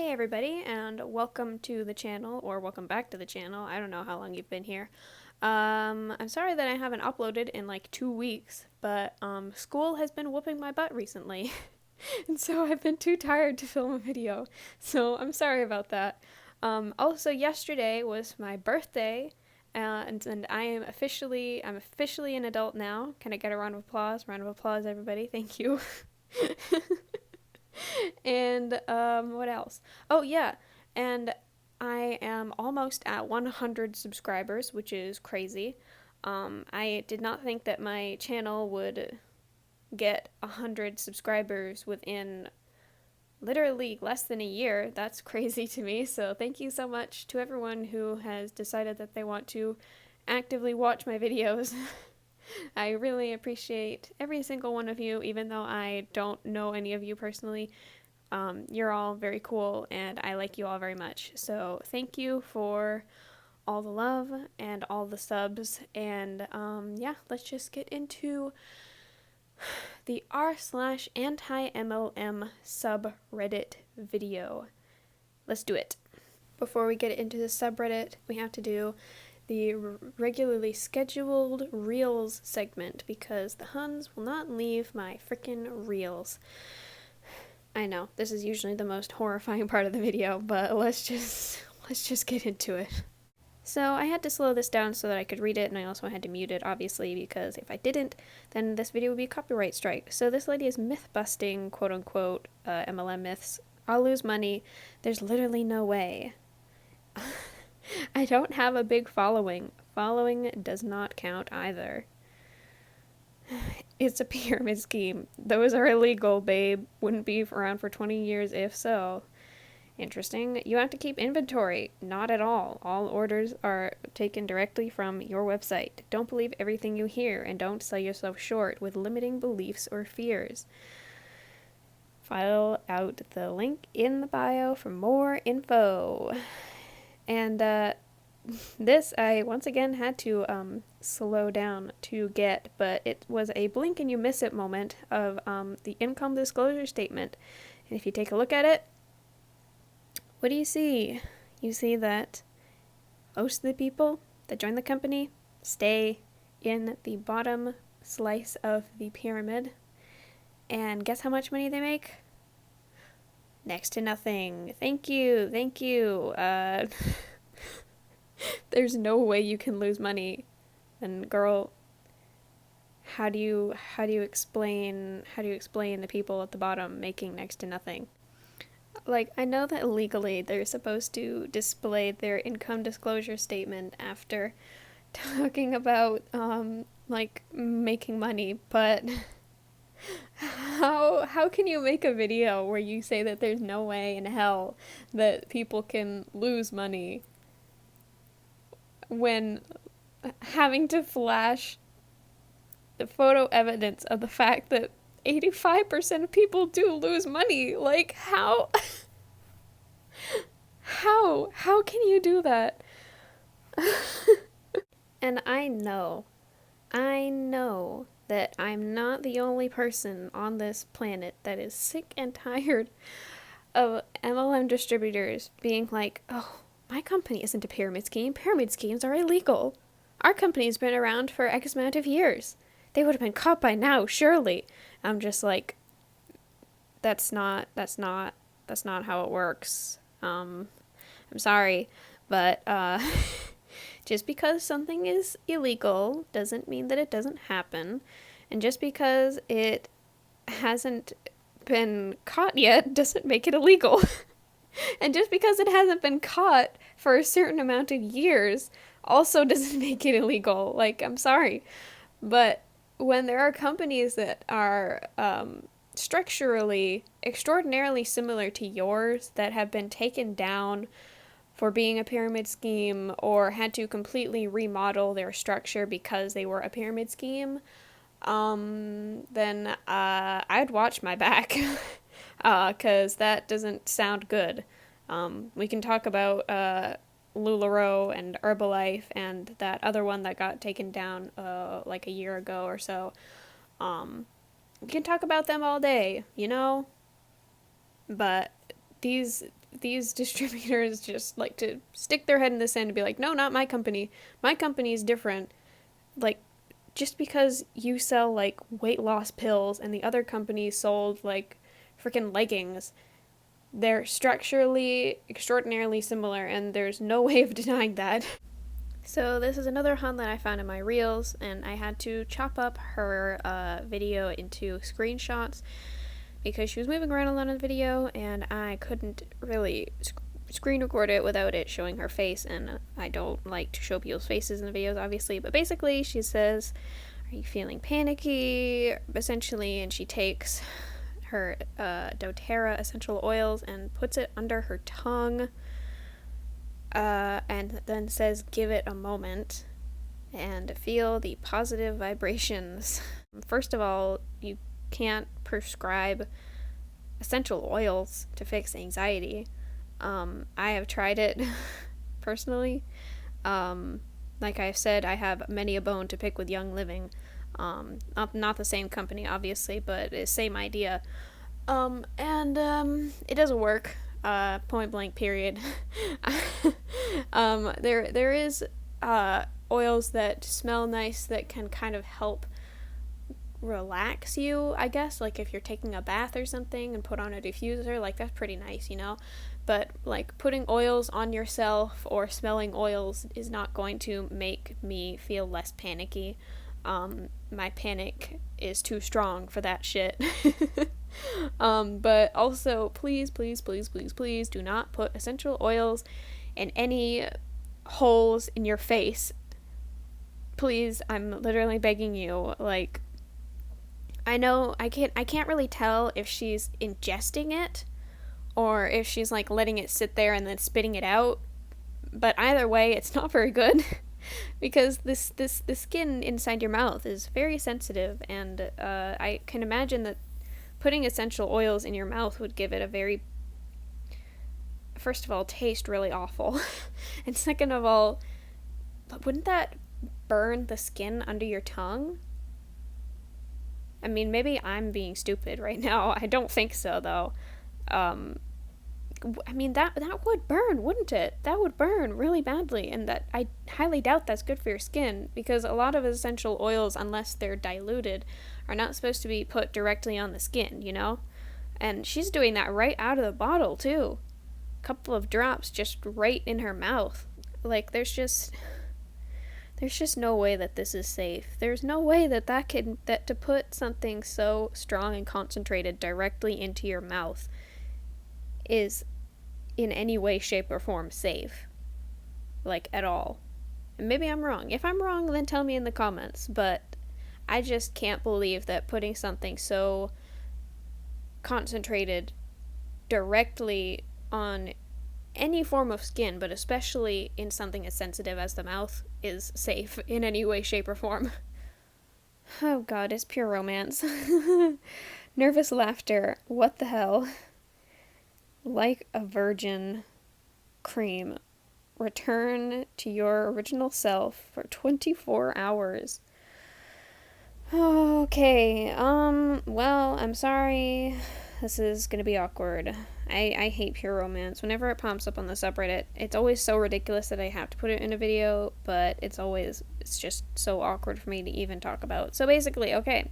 Hey everybody, and welcome to the channel, or welcome back to the channel. I don't know how long you've been here. I'm sorry that I haven't uploaded in like 2 weeks, but school has been whooping my butt recently. And so I've been too tired to film a video. So I'm sorry about that. Also yesterday was my birthday, and I'm officially an adult now. Can I get a round of applause? Round of applause, everybody. Thank you. And what else? Oh yeah, and I am almost at 100 subscribers, which is crazy. I did not think that my channel would get 100 subscribers within literally less than a year. That's crazy to me. So thank you so much to everyone who has decided that they want to actively watch my videos. I really appreciate every single one of you, even though I don't know any of you personally. You're all very cool, and I like you all very much. So thank you for all the love and all the subs. And yeah, let's just get into the r/antiMLM subreddit video. Let's do it. Before we get into the subreddit, we have to do the regularly scheduled Reels segment because the Huns will not leave my frickin' Reels. I know, this is usually the most horrifying part of the video, but let's just get into it. So I had to slow this down so that I could read it, and I also had to mute it, obviously, because if I didn't, then this video would be a copyright strike. So this lady is myth-busting, quote-unquote, MLM myths. I'll lose money. There's literally no way. I don't have a big following. Following does not count either. It's a pyramid scheme. Those are illegal, babe. Wouldn't be around for 20 years if so. Interesting. You have to keep inventory. Not at all. All orders are taken directly from your website. Don't believe everything you hear, and don't sell yourself short with limiting beliefs or fears. File out the link in the bio for more info. And this I once again had to slow down to get, but it was a blink and you miss it moment of the income disclosure statement. And if you take a look at it, what do you see? You see that most of the people that join the company stay in the bottom slice of the pyramid. And guess how much money they make? Next to nothing. Thank you. There's no way you can lose money. And girl, how do you explain the people at the bottom making next to nothing? Like, I know that legally they're supposed to display their income disclosure statement after talking about like making money, but how can you make a video where you say that there's no way in hell that people can lose money when having to flash the photo evidence of the fact that 85% of people do lose money? Like, how can you do that? And I know that I'm not the only person on this planet that is sick and tired of MLM distributors being like, oh, my company isn't a pyramid scheme. Pyramid schemes are illegal. Our company's been around for X amount of years. They would have been caught by now, surely. I'm just like, that's not how it works. I'm sorry, but just because something is illegal doesn't mean that it doesn't happen, and just because it hasn't been caught yet doesn't make it illegal. And just because it hasn't been caught for a certain amount of years also doesn't make it illegal. Like, I'm sorry, but when there are companies that are structurally extraordinarily similar to yours that have been taken down for being a pyramid scheme or had to completely remodel their structure because they were a pyramid scheme, then I'd watch my back. Because that doesn't sound good. We can talk about LuLaRoe and Herbalife and that other one that got taken down like a year ago or so. We can talk about them all day, you know? But these these distributors just like to stick their head in the sand and be like, no, not my company. My company is different. Like, just because you sell like weight loss pills and the other company sold like freaking leggings, they're structurally extraordinarily similar, and there's no way of denying that. So this is another hunt that I found in my reels, and I had to chop up her video into screenshots because she was moving around a lot in the video, and I couldn't really screen record it without it showing her face, and I don't like to show people's faces in the videos, obviously. But basically, she says, "Are you feeling panicky?" essentially, and she takes her doTERRA essential oils and puts it under her tongue, and then says, "Give it a moment and feel the positive vibrations." First of all, you can't prescribe essential oils to fix anxiety. I have tried it personally. Like I've said, I have many a bone to pick with Young Living. Not the same company, obviously, but the same idea. It doesn't work. Point blank, period. There is oils that smell nice that can kind of help relax you, I guess. Like if you're taking a bath or something and put on a diffuser, like that's pretty nice, you know? But like putting oils on yourself or smelling oils is not going to make me feel less panicky. My panic is too strong for that shit. But also, please do not put essential oils in any holes in your face. Please, I'm literally begging you. Like, I know I can't really tell if she's ingesting it or if she's like letting it sit there and then spitting it out. But either way, it's not very good. Because the skin inside your mouth is very sensitive, and I can imagine that putting essential oils in your mouth would give it a very, first of all, taste really awful, and second of all, wouldn't that burn the skin under your tongue? I mean, maybe I'm being stupid right now. I don't think so, though. I mean, that would burn, wouldn't it? That would burn really badly, and that I highly doubt that's good for your skin, because a lot of essential oils, unless they're diluted, are not supposed to be put directly on the skin, you know? And she's doing that right out of the bottle, too. A couple of drops just right in her mouth. Like, there's just no way that this is safe. There's no way that to put something so strong and concentrated directly into your mouth is in any way, shape, or form safe. Like, at all. And maybe I'm wrong. If I'm wrong, then tell me in the comments. But I just can't believe that putting something so concentrated directly on any form of skin, but especially in something as sensitive as the mouth, is safe in any way, shape, or form. Oh god, it's pure romance. Nervous laughter. What the hell? Like a virgin cream. Return to your original self for 24 hours. Okay, well, I'm sorry. This is gonna be awkward. I hate pure romance. Whenever it pops up on the subreddit, it's always so ridiculous that I have to put it in a video, but it's just so awkward for me to even talk about. So basically, okay.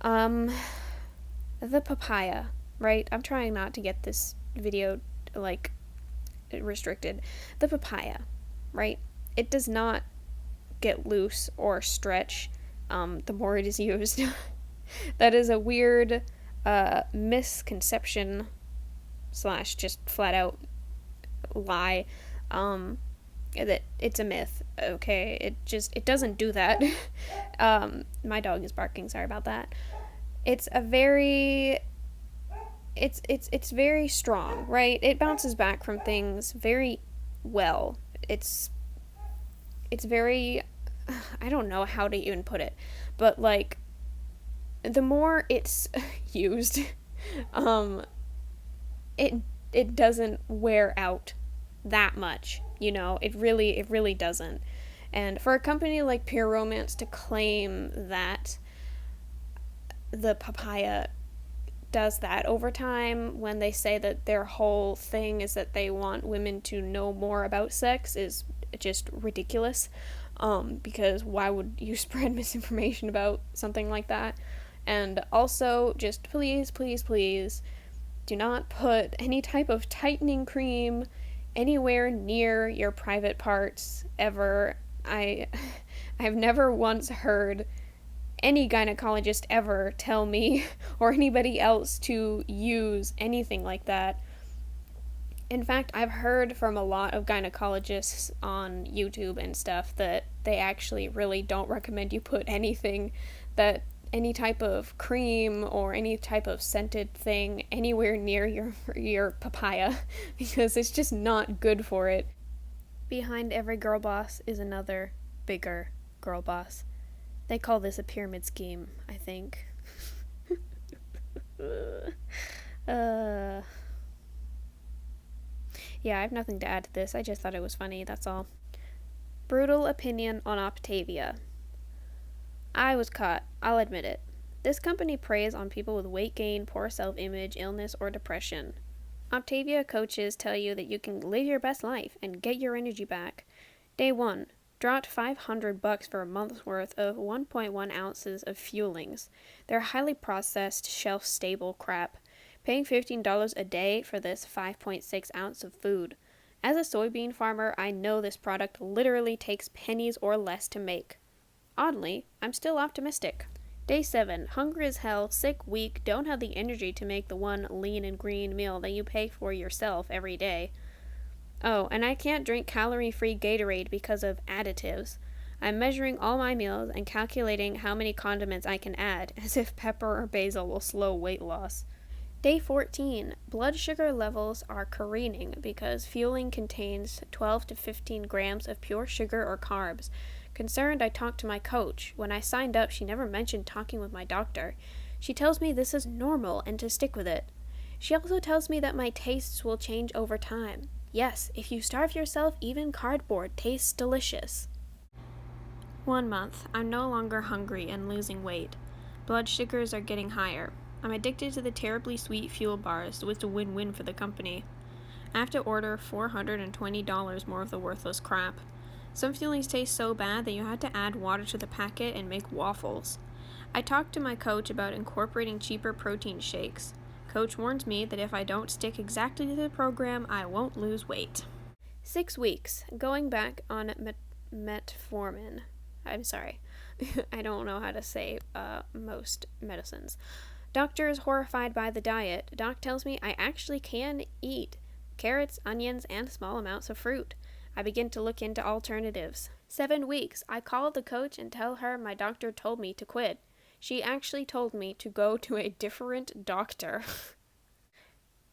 The papaya, right? I'm trying not to get this video, like, restricted. The papaya, right? It does not get loose or stretch the more it is used. That is a weird misconception / just flat out lie. That it's a myth. Okay, it doesn't do that. My dog is barking. Sorry about that. It's very strong, right? It bounces back from things very well. It's very, I don't know how to even put it, but like, the more it's used, it doesn't wear out that much, you know? It really doesn't. And for a company like Pure Romance to claim that the papaya does that over time when they say that their whole thing is that they want women to know more about sex is just ridiculous. Because why would you spread misinformation about something like that? And also, just please, please, please, do not put any type of tightening cream anywhere near your private parts ever. I've never once heard any gynecologist ever tell me or anybody else to use anything like that. In fact, I've heard from a lot of gynecologists on YouTube and stuff that they actually really don't recommend you put any type of cream or any type of scented thing anywhere near your papaya because it's just not good for it. Behind every girl boss is another bigger girl boss. They call this a pyramid scheme, I think. Yeah, I have nothing to add to this. I just thought it was funny, that's all. Brutal opinion on Optavia. I was caught, I'll admit it. This company preys on people with weight gain, poor self-image, illness, or depression. Optavia coaches tell you that you can live your best life and get your energy back. Day 1. Dropped $500 for a month's worth of 1.1 ounces of fuelings. They're highly processed, shelf-stable crap. Paying $15 a day for this 5.6 ounce of food. As a soybean farmer, I know this product literally takes pennies or less to make. Oddly, I'm still optimistic. Day 7. Hungry as hell, sick, weak, don't have the energy to make the one lean and green meal that you pay for yourself every day. Oh, and I can't drink calorie-free Gatorade because of additives. I'm measuring all my meals and calculating how many condiments I can add, as if pepper or basil will slow weight loss. Day 14. Blood sugar levels are careening because fueling contains 12 to 15 grams of pure sugar or carbs. Concerned, I talked to my coach. When I signed up, she never mentioned talking with my doctor. She tells me this is normal and to stick with it. She also tells me that my tastes will change over time. Yes, if you starve yourself, even cardboard tastes delicious. 1 month. I'm no longer hungry and losing weight. Blood sugars are getting higher. I'm addicted to the terribly sweet fuel bars, so it's a win-win for the company. I have to order $420 more of the worthless crap. Some fuelings taste so bad that you had to add water to the packet and make waffles. I talked to my coach about incorporating cheaper protein shakes. Coach warns me that if I don't stick exactly to the program, I won't lose weight. 6 weeks. Going back on metformin. I'm sorry. I don't know how to say most medicines. Doctor is horrified by the diet. Doc tells me I actually can eat carrots, onions, and small amounts of fruit. I begin to look into alternatives. 7 weeks. I call the coach and tell her my doctor told me to quit. She actually told me to go to a different doctor.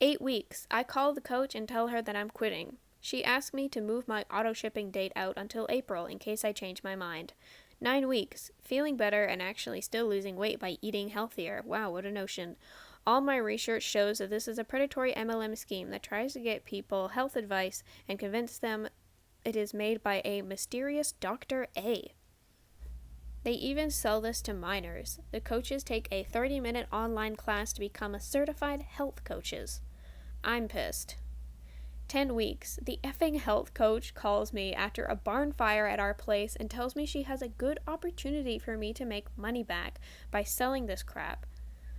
8 weeks. I call the coach and tell her that I'm quitting. She asked me to move my auto-shipping date out until April in case I change my mind. 9 weeks. Feeling better and actually still losing weight by eating healthier. Wow, what a notion. All my research shows that this is a predatory MLM scheme that tries to get people health advice and convince them it is made by a mysterious Dr. A. They even sell this to minors. The coaches take a 30-minute online class to become a certified health coaches. I'm pissed. 10 weeks. The effing health coach calls me after a barn fire at our place and tells me she has a good opportunity for me to make money back by selling this crap.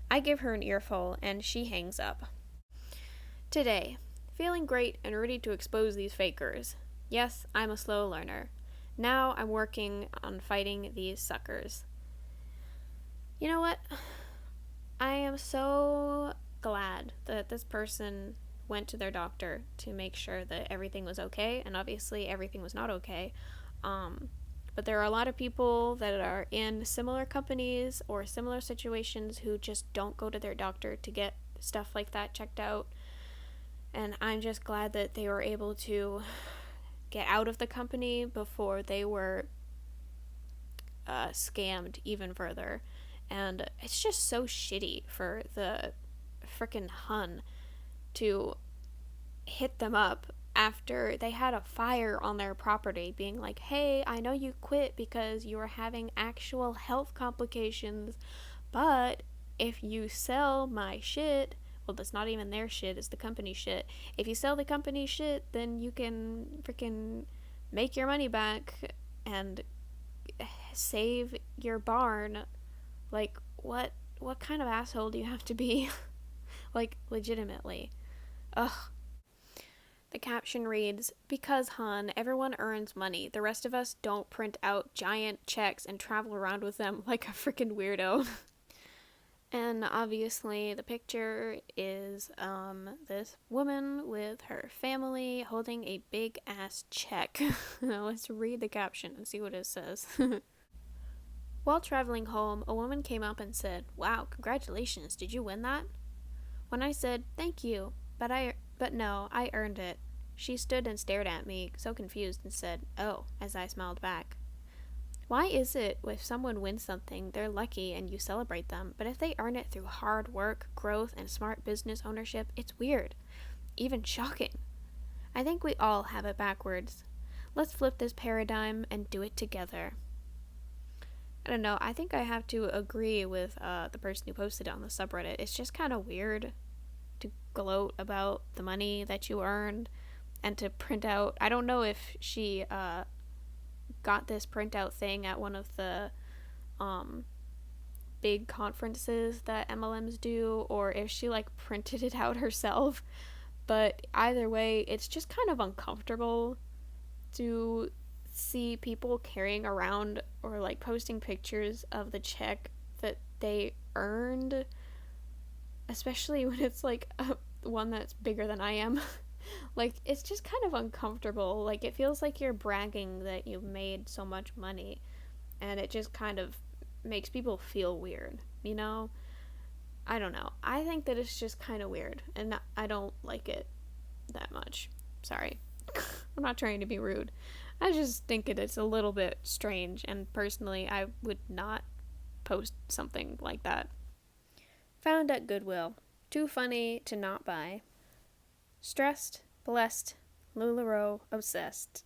I give her an earful and she hangs up. Today. Feeling great and ready to expose these fakers. Yes, I'm a slow learner. Now I'm working on fighting these suckers. You know what? I am so glad that this person went to their doctor to make sure that everything was okay, and obviously everything was not okay. But there are a lot of people that are in similar companies or similar situations who just don't go to their doctor to get stuff like that checked out. And I'm just glad that they were able to get out of the company before they were scammed even further. And it's just so shitty for the frickin' Hun to hit them up after they had a fire on their property, being like, hey, I know you quit because you were having actual health complications, but if you sell my shit, well, that's not even their shit, it's the company shit. If you sell the company shit, then you can freaking make your money back and save your barn. Like, what kind of asshole do you have to be? Like, legitimately. Ugh. The caption reads, "Because, hon, everyone earns money. The rest of us don't print out giant checks and travel around with them like a freaking weirdo." And obviously, the picture is this woman with her family holding a big ass check. Now, let's read the caption and see what it says. While traveling home, a woman came up and said, "Wow, congratulations, did you win that?" When I said, "Thank you, but no, I earned it," she stood and stared at me, so confused, and said, "Oh," as I smiled back. Why is it if someone wins something, they're lucky and you celebrate them, but if they earn it through hard work, growth, and smart business ownership, it's weird, even shocking? I think we all have it backwards. Let's flip this paradigm and do it together. I don't know, I think I have to agree with the person who posted it on the subreddit. It's just kind of weird to gloat about the money that you earned and to print out. I don't know if she got this printout thing at one of the big conferences that MLMs do, or if she like printed it out herself, but either way, it's just kind of uncomfortable to see people carrying around or like posting pictures of the check that they earned, especially when it's like one that's bigger than I am. Like, it's just kind of uncomfortable. Like, it feels like you're bragging that you've made so much money, and it just kind of makes people feel weird, you know? I don't know. I think that it's just kind of weird, and I don't like it that much. Sorry. I'm not trying to be rude. I just think it's a little bit strange, and personally, I would not post something like that. Found at Goodwill. Too funny to not buy. Stressed, blessed, LuLaRoe obsessed.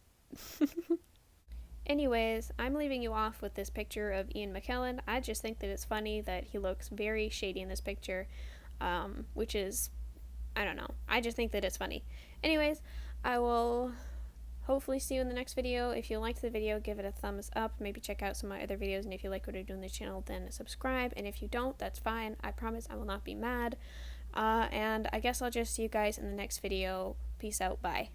Anyways, I'm leaving you off with this picture of Ian McKellen. I just think that it's funny that he looks very shady in this picture, which is, I don't know. I just think that it's funny. Anyways, I will hopefully see you in the next video. If you liked the video, give it a thumbs up. Maybe check out some of my other videos, and if you like what I do on this channel, then subscribe. And if you don't, that's fine. I promise I will not be mad. And I guess I'll just see you guys in the next video. Peace out. Bye.